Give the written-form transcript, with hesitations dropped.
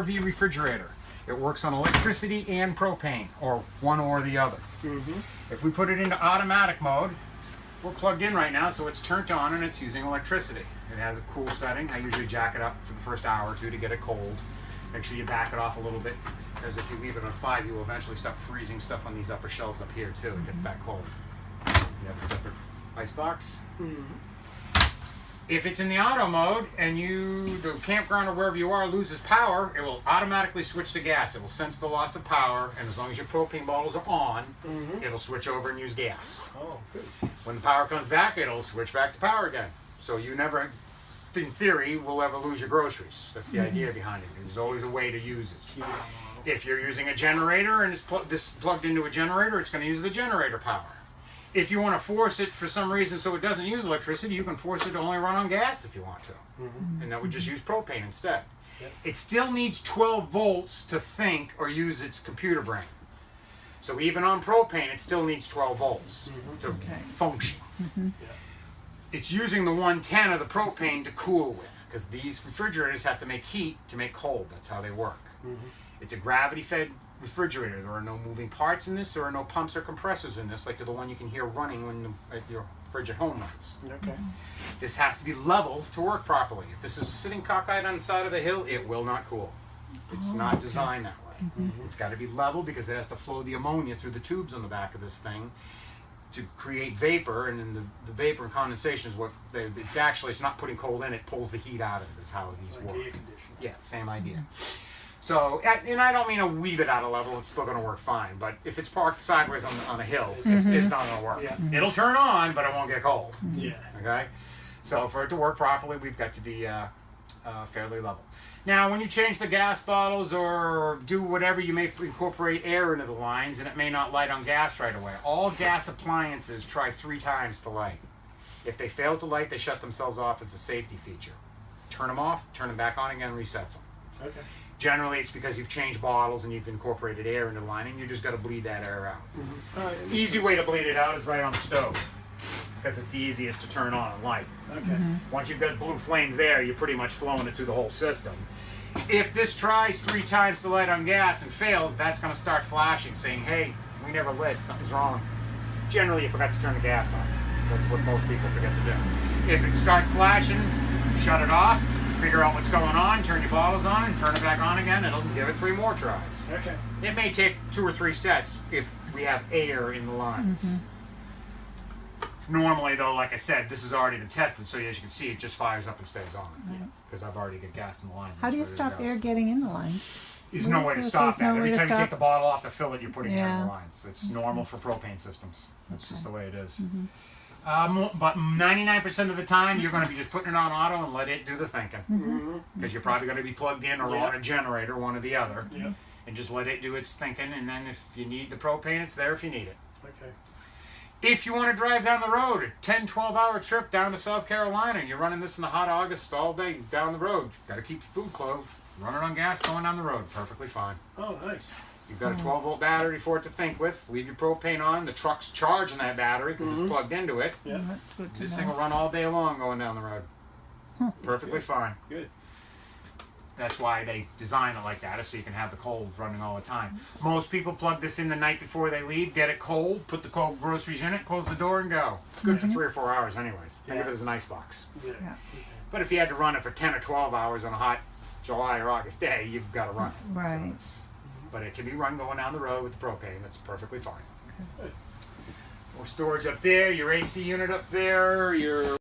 RV refrigerator. It works on electricity and propane, or one or the other. If we put it into automatic mode, we're plugged in right now, so it's turned on and it's using electricity. It has a cool setting. I usually jack it up for the first hour or two to get it cold. Make sure you back it off a little bit, because if you leave it on 5, you will eventually start freezing stuff on these upper shelves up here too. It gets that cold. You have a separate ice box. If it's in the auto mode and the campground or wherever you are loses power, it will automatically switch to gas. It will sense the loss of power, and as long as your propane bottles are on, it'll switch over and use gas. Oh, good. When the power comes back, it'll switch back to power again. So you never, in theory, will ever lose your groceries. That's the idea behind it. There's always a way to use it. If you're using a generator and this is plugged into a generator, it's going to use the generator power. If you want to force it for some reason so it doesn't use electricity, you can force it to only run on gas if you want to. And that would just use propane instead. It still needs 12 volts to think or use its computer brain. So even on propane, it still needs 12 volts to function. It's using the 110 of the propane to cool with, because these refrigerators have to make heat to make cold. That's how they work. It's a gravity-fed refrigerator. There are no moving parts in this. There are no pumps or compressors in this, like the one you can hear running when your fridge at home runs. This has to be level to work properly. If this is sitting cockeyed on the side of the hill, it will not cool. It's not designed that way. It's got to be level because it has to flow the ammonia through the tubes on the back of this thing to create vapor, and then the vapor and condensation is what actually, it's not putting cold in, it pulls the heat out of it, is how these work. Yeah, same idea. So, and I don't mean a wee bit out of level, it's still going to work fine, but if it's parked sideways on a hill, it's not going to work. It'll turn on, but it won't get cold. Okay? So for it to work properly, we've got to be fairly level. Now, when you change the gas bottles or do whatever, you may incorporate air into the lines, and it may not light on gas right away. All gas appliances try 3 times to light. If they fail to light, they shut themselves off as a safety feature. Turn them off, turn them back on again, resets them. Generally, it's because you've changed bottles and you've incorporated air into the line, and you just got to bleed that air out. Easy way to bleed it out is right on the stove, because it's the easiest to turn on and light. Once you've got blue flames there, you're pretty much flowing it through the whole system. If this tries 3 times to light on gas and fails, that's going to start flashing, saying, hey, we never lit, something's wrong. Generally, you forgot to turn the gas on. That's what most people forget to do. If it starts flashing, shut it off, figure out what's going on, turn your bottles on, and turn it back on again. It'll give it 3 more tries. It may take 2 or 3 sets if we have air in the lines. Normally, though, like I said, this has already been tested, so as you can see, it just fires up and stays on. Because I've already got gas in the lines. How do you stop air getting in the lines? There's no way to stop that. Every time you take the bottle off to fill it, you're putting air in the lines. It's normal for propane systems. That's just the way it is. But 99% of the time, you're going to be just putting it on auto and let it do the thinking. Because you're probably going to be plugged in or on a generator, one or the other. And just let it do its thinking, and then if you need the propane, it's there if you need it. If you want to drive down the road, a 10, 12-hour trip down to South Carolina, and you're running this in the hot August all day down the road, got to keep the food closed, run it on gas going down the road, perfectly fine. Oh, nice. You've got a 12-volt battery for it to think with. Leave your propane on. The truck's charging that battery because it's plugged into it. That's good to This know. thing will run all day long going down the road. Perfectly fine. Good. That's why they design it like that, is so you can have the cold running all the time. Most people plug this in the night before they leave, get it cold, put the cold groceries in it, close the door, and go. It's good for 3 or 4 hours anyways. Think of it as an ice box. But if you had to run it for 10 or 12 hours on a hot July or August day, you've got to run it. Right. So but it can be run going down the road with the propane. That's perfectly fine. More storage up there, your AC unit up there, your